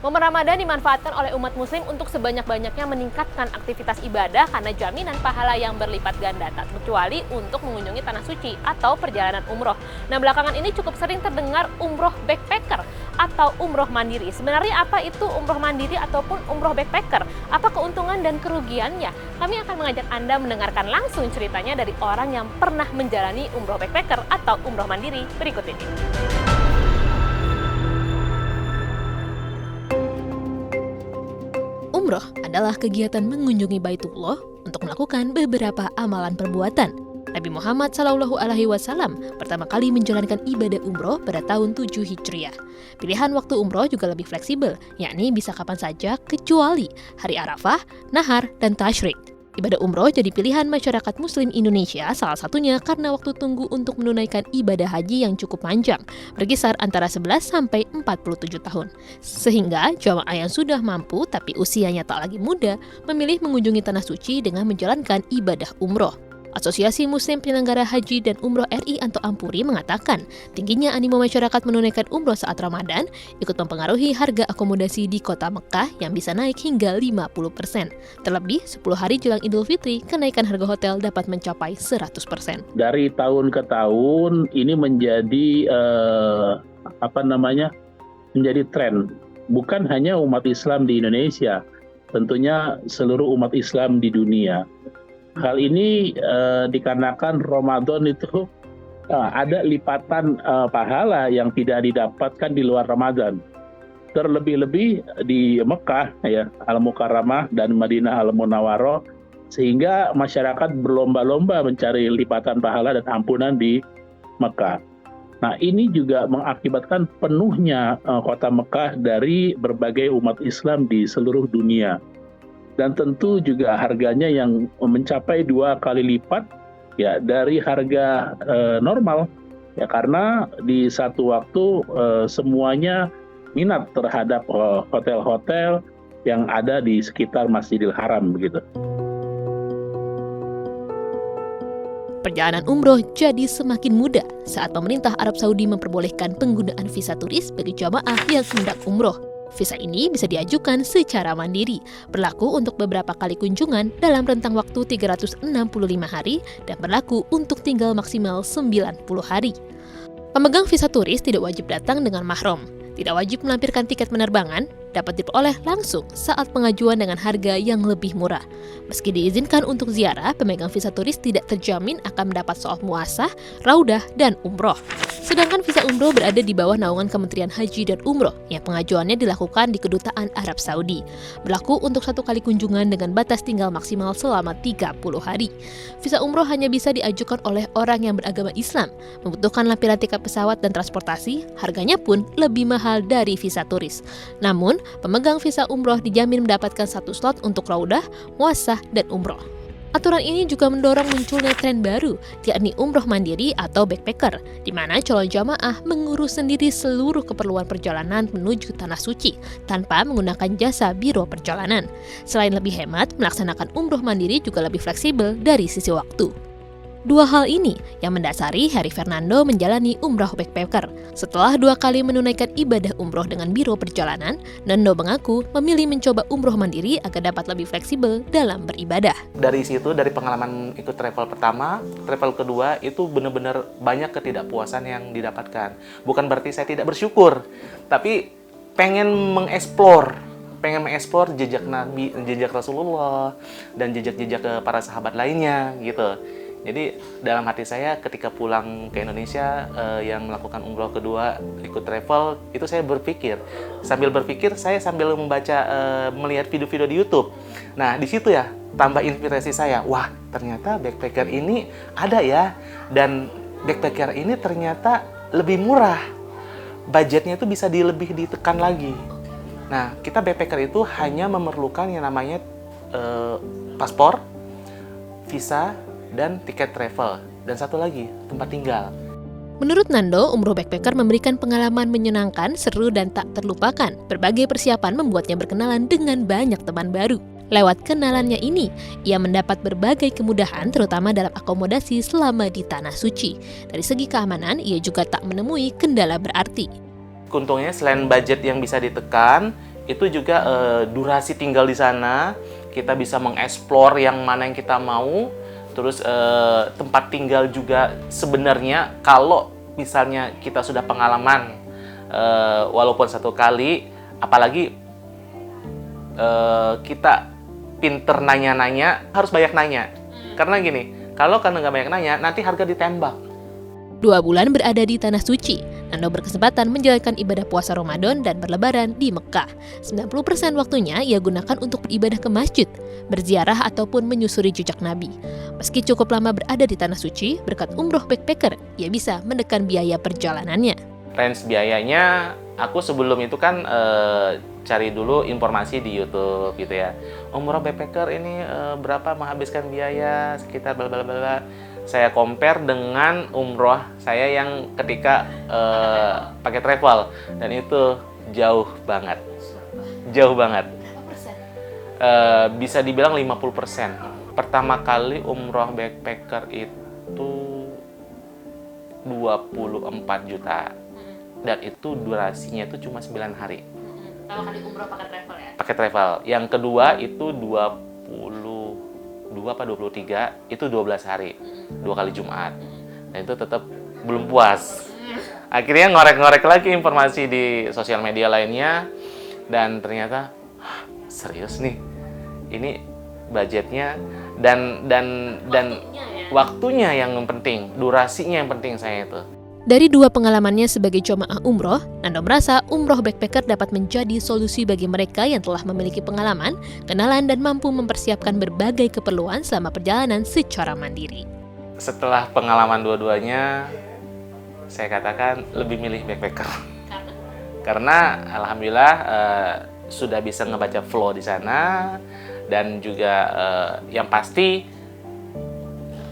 Momen Ramadan dimanfaatkan oleh umat muslim untuk sebanyak-banyaknya meningkatkan aktivitas ibadah karena jaminan pahala yang berlipat ganda, tak kecuali untuk mengunjungi tanah suci atau perjalanan umroh. Nah, belakangan ini cukup sering terdengar umroh backpacker atau umroh mandiri. Sebenarnya apa itu umroh mandiri ataupun umroh backpacker? Apa keuntungan dan kerugiannya? Kami akan mengajak Anda mendengarkan langsung ceritanya dari orang yang pernah menjalani umroh backpacker atau umroh mandiri berikut ini. Umroh adalah kegiatan mengunjungi Baitullah untuk melakukan beberapa amalan perbuatan. Nabi Muhammad SAW pertama kali menjalankan ibadah umroh pada tahun 7 Hijriah. Pilihan waktu umroh juga lebih fleksibel, yakni bisa kapan saja kecuali hari Arafah, Nahar, dan Tasyrik. Ibadah umroh jadi pilihan masyarakat muslim Indonesia salah satunya karena waktu tunggu untuk menunaikan ibadah haji yang cukup panjang, berkisar antara 11 sampai 47 tahun. Sehingga jamaah yang sudah mampu tapi usianya tak lagi muda memilih mengunjungi tanah suci dengan menjalankan ibadah umroh. Asosiasi Muslim Penyelenggara Haji dan Umroh RI atau Ampuri mengatakan tingginya animo masyarakat menunaikan umroh saat Ramadan ikut mempengaruhi harga akomodasi di kota Mekah yang bisa naik hingga 50%. Terlebih 10 hari jelang Idul Fitri, kenaikan harga hotel dapat mencapai 100%. Dari tahun ke tahun ini menjadi menjadi tren. Bukan hanya umat Islam di Indonesia, tentunya seluruh umat Islam di dunia. Hal ini dikarenakan Ramadan itu ada lipatan pahala yang tidak didapatkan di luar Ramadan. Terlebih-lebih di Mekah, ya, Al-Mukarramah dan Madinah Al-Munawwarah, sehingga masyarakat berlomba-lomba mencari lipatan pahala dan ampunan di Mekah. Nah, ini juga mengakibatkan penuhnya kota Mekah dari berbagai umat Islam di seluruh dunia. Dan tentu juga harganya yang mencapai 2 kali lipat ya dari harga normal ya, karena di satu waktu semuanya minat terhadap hotel-hotel yang ada di sekitar Masjidil Haram begitu. Perjalanan umroh jadi semakin mudah saat pemerintah Arab Saudi memperbolehkan penggunaan visa turis bagi jamaah yang hendak umroh. Visa ini bisa diajukan secara mandiri, berlaku untuk beberapa kali kunjungan dalam rentang waktu 365 hari dan berlaku untuk tinggal maksimal 90 hari. Pemegang visa turis tidak wajib datang dengan mahram, tidak wajib melampirkan tiket penerbangan, dapat diperoleh langsung saat pengajuan dengan harga yang lebih murah. Meski diizinkan untuk ziarah, pemegang visa turis tidak terjamin akan mendapat soal muasah, raudah, dan umroh. Sedangkan visa umroh berada di bawah naungan Kementerian Haji dan Umroh yang pengajuannya dilakukan di Kedutaan Arab Saudi. Berlaku untuk 1 kali kunjungan dengan batas tinggal maksimal selama 30 hari. Visa umroh hanya bisa diajukan oleh orang yang beragama Islam, membutuhkan lampiran tiket pesawat dan transportasi, harganya pun lebih mahal dari visa turis. Namun, pemegang visa umroh dijamin mendapatkan 1 slot untuk raudah, muasah, dan umroh. Aturan ini juga mendorong munculnya tren baru, yakni umroh mandiri atau backpacker, di mana calon jamaah mengurus sendiri seluruh keperluan perjalanan menuju tanah suci tanpa menggunakan jasa biro perjalanan. Selain lebih hemat, melaksanakan umroh mandiri juga lebih fleksibel dari sisi waktu. 2 hal ini yang mendasari Heri Fernando menjalani umroh backpacker. Setelah 2 kali menunaikan ibadah umroh dengan biro perjalanan, Nando mengaku memilih mencoba umroh mandiri agar dapat lebih fleksibel dalam beribadah. Dari situ, dari pengalaman ikut travel pertama, travel kedua itu benar-benar banyak ketidakpuasan yang didapatkan. Bukan berarti saya tidak bersyukur, tapi pengen mengeksplor jejak Nabi, jejak Rasulullah, dan jejak-jejak ke para sahabat lainnya gitu. Jadi dalam hati saya ketika pulang ke Indonesia yang melakukan umroh kedua ikut travel, itu saya berpikir, saya sambil membaca, melihat video-video di YouTube. Nah di situ ya tambah inspirasi saya, wah ternyata backpacker ini ada ya, dan backpacker ini ternyata lebih murah, budgetnya itu bisa lebih ditekan lagi. Nah kita backpacker itu hanya memerlukan yang namanya paspor, visa, dan tiket travel, dan satu lagi, tempat tinggal. Menurut Nando, umroh backpacker memberikan pengalaman menyenangkan, seru, dan tak terlupakan. Berbagai persiapan membuatnya berkenalan dengan banyak teman baru. Lewat kenalannya ini, ia mendapat berbagai kemudahan terutama dalam akomodasi selama di Tanah Suci. Dari segi keamanan, ia juga tak menemui kendala berarti. Untungnya selain budget yang bisa ditekan, itu juga durasi tinggal di sana, kita bisa mengeksplor yang mana yang kita mau. Terus tempat tinggal juga sebenarnya kalau misalnya kita sudah pengalaman walaupun 1 kali, apalagi kita pinter nanya-nanya, harus banyak nanya. Karena gini, kalau karena nggak banyak nanya, nanti harga ditembak. 2 bulan berada di Tanah Suci, Nando berkesempatan menjalankan ibadah puasa Ramadan dan berlebaran di Mekah. 90% waktunya ia gunakan untuk beribadah ke masjid, berziarah ataupun menyusuri jejak Nabi. Meski cukup lama berada di Tanah Suci, berkat umroh backpacker, ia bisa menekan biaya perjalanannya. Range biayanya, aku sebelum itu kan cari dulu informasi di YouTube gitu ya. Umroh backpacker ini berapa menghabiskan biaya, sekitar bla bla bla. Saya compare dengan umroh saya yang ketika pakai travel, dan itu jauh banget. Jauh banget. Bisa dibilang 50%. Pertama kali umroh backpacker itu 24 juta. Dan itu durasinya itu cuma 9 hari. Kalau kali umroh pakai travel ya? Pakai travel. Yang kedua itu 22 apa 23, itu 12 hari. 2 kali Jumat. Dan itu tetap belum puas. Akhirnya ngorek-ngorek lagi informasi di sosial media lainnya. Dan ternyata, serius nih. Ini budgetnya dan waktunya yang penting. Durasinya yang penting saya itu. Dari 2 pengalamannya sebagai jamaah umroh, Nando merasa umroh backpacker dapat menjadi solusi bagi mereka yang telah memiliki pengalaman, kenalan, dan mampu mempersiapkan berbagai keperluan selama perjalanan secara mandiri. Setelah pengalaman dua-duanya, saya katakan lebih milih backpacker. Karena alhamdulillah sudah bisa ngebaca flow di sana, dan juga yang pasti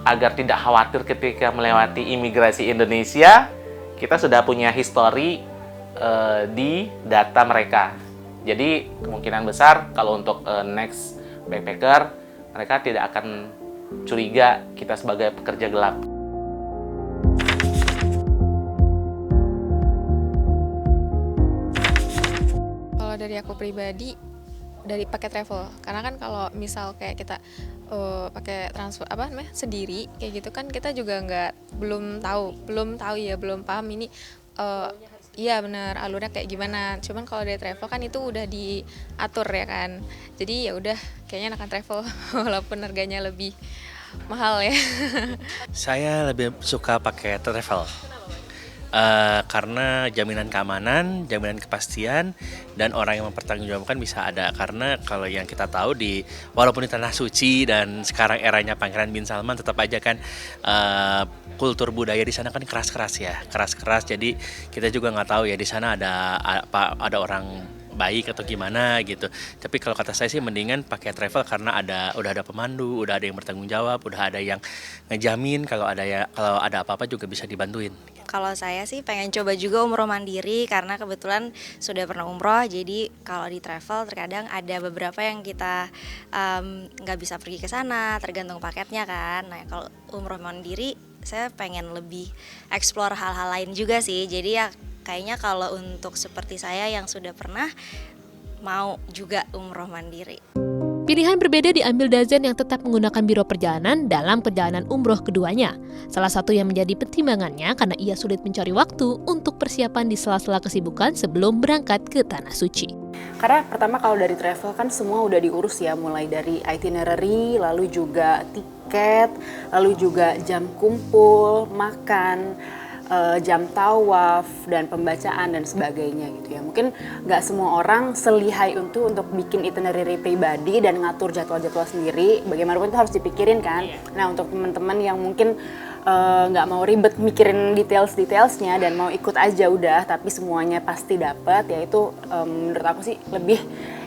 agar tidak khawatir ketika melewati imigrasi Indonesia, kita sudah punya histori di data mereka. Jadi kemungkinan besar kalau untuk next backpacker, mereka tidak akan curiga kita sebagai pekerja gelap. Kalau dari aku pribadi, dari pakai travel, karena kan kalau misal kayak kita pakai transfer sendiri kayak gitu kan, kita juga belum paham ini iya benar alurnya kayak gimana. Cuman kalau dari travel kan itu udah diatur ya kan, jadi ya udah kayaknya enakan travel walaupun harganya lebih mahal ya. Saya lebih suka pakai travel. Karena jaminan keamanan, jaminan kepastian, dan orang yang mempertanggungjawabkan bisa ada. Karena kalau yang kita tahu walaupun di Tanah Suci dan sekarang eranya Pangeran bin Salman, tetap aja kan kultur budaya di sana kan keras-keras ya, keras-keras. Jadi kita juga nggak tahu ya di sana ada orang baik atau gimana gitu. Tapi kalau kata saya sih mendingan pakai travel karena udah ada pemandu, udah ada yang bertanggung jawab, udah ada yang ngejamin kalau ada apa-apa juga bisa dibantuin. Kalau saya sih pengen coba juga umroh mandiri karena kebetulan sudah pernah umroh. Jadi kalau di travel terkadang ada beberapa yang kita nggak bisa pergi ke sana, tergantung paketnya kan. Nah kalau umroh mandiri saya pengen lebih explore hal-hal lain juga sih. Jadi ya kayaknya kalau untuk seperti saya yang sudah pernah, mau juga umroh mandiri. Pilihan berbeda diambil Dazen yang tetap menggunakan biro perjalanan dalam perjalanan umroh keduanya. Salah satu yang menjadi pertimbangannya karena ia sulit mencari waktu untuk persiapan di sela-sela kesibukan sebelum berangkat ke Tanah Suci. Karena pertama kalau dari travel kan semua udah diurus ya, mulai dari itinerary, lalu juga tiket, lalu juga jam kumpul, makan, jam tawaf, dan pembacaan dan sebagainya gitu ya. Mungkin nggak semua orang selihai untuk bikin itinerary pribadi dan ngatur jadwal-jadwal sendiri. Bagaimanapun itu harus dipikirin kan. Nah untuk teman-teman yang mungkin nggak mau ribet mikirin detailsnya dan mau ikut aja udah, tapi semuanya pasti dapat, ya itu menurut aku sih lebih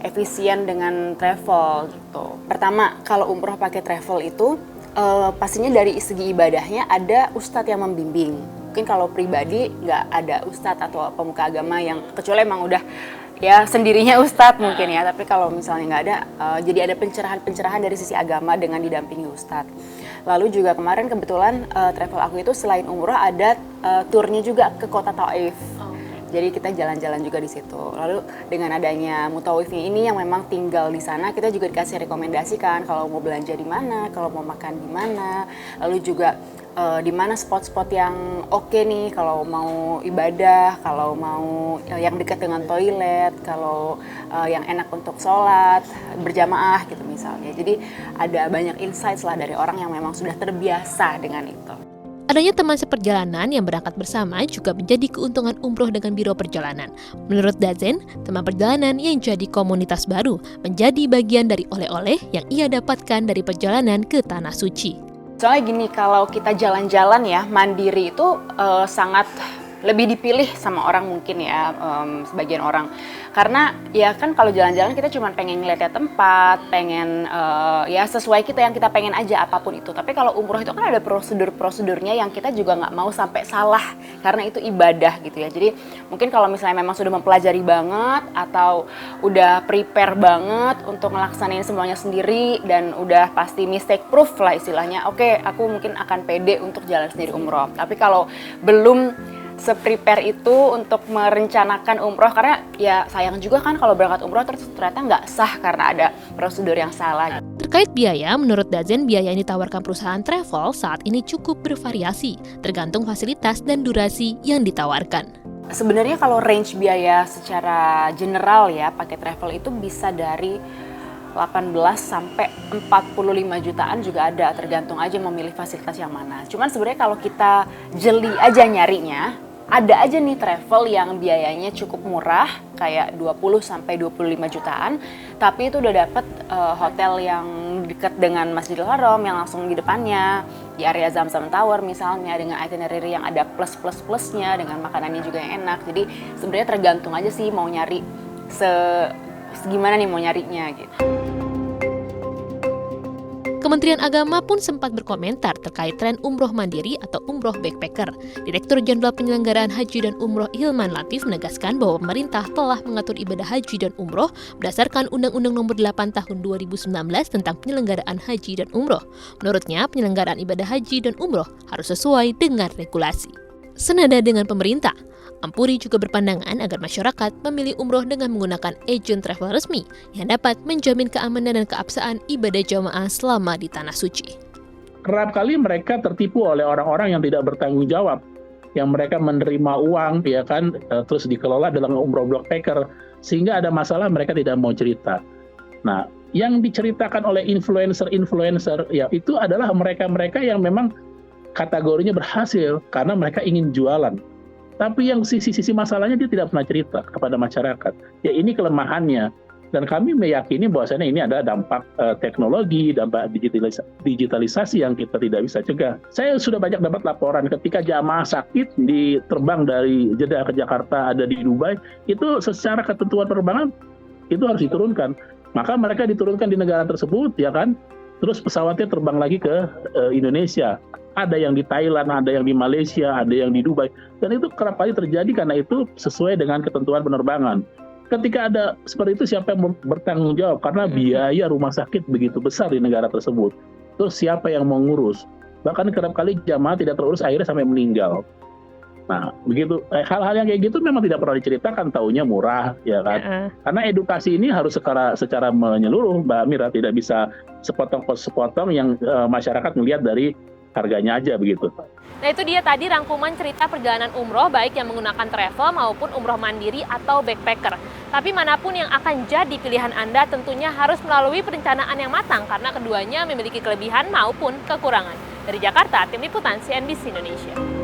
efisien dengan travel gitu. Pertama, kalau umroh pakai travel itu pastinya dari segi ibadahnya ada ustadz yang membimbing. Mungkin kalau pribadi nggak ada ustadz atau pemuka agama yang, kecuali emang udah ya sendirinya ustadz mungkin ya, tapi kalau misalnya nggak ada, jadi ada pencerahan dari sisi agama dengan didampingi ustadz. Lalu juga kemarin kebetulan travel aku itu selain umroh ada turnya juga ke kota Taif. Jadi kita jalan-jalan juga di situ. Lalu dengan adanya Mutawifnya ini yang memang tinggal di sana, kita juga dikasih rekomendasi kan kalau mau belanja di mana, kalau mau makan di mana, lalu juga di mana spot-spot yang oke nih kalau mau ibadah, kalau mau yang dekat dengan toilet, kalau yang enak untuk sholat berjamaah gitu misalnya. Jadi ada banyak insights lah dari orang yang memang sudah terbiasa dengan itu. Adanya teman seperjalanan yang berangkat bersama juga menjadi keuntungan umroh dengan biro perjalanan. Menurut Dazen, teman perjalanan yang jadi komunitas baru menjadi bagian dari oleh-oleh yang ia dapatkan dari perjalanan ke Tanah Suci. Soalnya gini, kalau kita jalan-jalan ya, mandiri itu sangat lebih dipilih sama orang mungkin ya, sebagian orang. Karena ya kan kalau jalan-jalan kita cuma pengen ngeliat tempat, pengen ya sesuai kita yang kita pengen aja apapun itu. Tapi kalau umroh itu kan ada prosedur-prosedurnya yang kita juga nggak mau sampai salah karena itu ibadah gitu ya. Jadi mungkin kalau misalnya memang sudah mempelajari banget atau udah prepare banget untuk ngelaksanain semuanya sendiri dan udah pasti mistake proof lah istilahnya. Oke, aku mungkin akan pede untuk jalan sendiri umroh. Tapi kalau belum se-prepare itu untuk merencanakan umroh, karena ya sayang juga kan kalau berangkat umroh terus ternyata nggak sah karena ada prosedur yang salah. Terkait biaya, menurut Dazen, biaya yang ditawarkan perusahaan travel saat ini cukup bervariasi, tergantung fasilitas dan durasi yang ditawarkan. Sebenarnya kalau range biaya secara general ya, pakai travel itu bisa dari 18 sampai 45 jutaan juga ada, tergantung aja memilih fasilitas yang mana. Cuman sebenarnya kalau kita jeli aja nyarinya, ada aja nih travel yang biayanya cukup murah, kayak 20 sampai 25 jutaan, tapi itu udah dapet hotel yang dekat dengan Masjidil Haram yang langsung di depannya, di area Zamzam Tower misalnya, dengan itinerary yang ada plus-plus-plusnya, dengan makanannya juga yang enak. Jadi sebenarnya tergantung aja sih mau nyari segimana nih mau nyarinya gitu. Kementerian Agama pun sempat berkomentar terkait tren umroh mandiri atau umroh backpacker. Direktur Jenderal Penyelenggaraan Haji dan Umroh Hilman Latif menegaskan bahwa pemerintah telah mengatur ibadah haji dan umroh berdasarkan Undang-Undang Nomor 8 Tahun 2019 tentang penyelenggaraan haji dan umroh. Menurutnya, penyelenggaraan ibadah haji dan umroh harus sesuai dengan regulasi. Senada dengan pemerintah, Ampuri juga berpandangan agar masyarakat memilih umroh dengan menggunakan agen travel resmi yang dapat menjamin keamanan dan keabsahan ibadah jamaah selama di Tanah Suci. Kerap kali mereka tertipu oleh orang-orang yang tidak bertanggung jawab, yang mereka menerima uang, ya kan, terus dikelola dalam umroh backpacker, sehingga ada masalah mereka tidak mau cerita. Nah, yang diceritakan oleh influencer, ya itu adalah mereka-mereka yang memang kategorinya berhasil karena mereka ingin jualan. Tapi yang sisi masalahnya dia tidak pernah cerita kepada masyarakat. Ya ini kelemahannya. Dan kami meyakini bahwasanya ini ada dampak teknologi, dampak digitalisasi yang kita tidak bisa cegah. Saya sudah banyak dapat laporan ketika jamaah sakit terbang dari Jeddah ke Jakarta, ada di Dubai, itu secara ketentuan penerbangan itu harus diturunkan. Maka mereka diturunkan di negara tersebut, ya kan? Terus pesawatnya terbang lagi ke Indonesia. Ada yang di Thailand, ada yang di Malaysia, ada yang di Dubai. Dan itu kerap kali terjadi karena itu sesuai dengan ketentuan penerbangan. Ketika ada seperti itu, siapa yang bertanggung jawab? Karena biaya rumah sakit begitu besar di negara tersebut. Terus siapa yang mau ngurus? Bahkan kerap kali jamaah tidak terurus, akhirnya sampai meninggal. Nah, begitu hal-hal yang kayak gitu memang tidak pernah diceritakan, taunya murah, ya kan? Karena edukasi ini harus secara menyeluruh, Mbak Mira, tidak bisa sepotong yang masyarakat melihat dari harganya aja begitu. Nah itu dia tadi rangkuman cerita perjalanan umroh baik yang menggunakan travel maupun umroh mandiri atau backpacker. Tapi manapun yang akan jadi pilihan Anda tentunya harus melalui perencanaan yang matang karena keduanya memiliki kelebihan maupun kekurangan. Dari Jakarta, Tim Liputan CNBC Indonesia.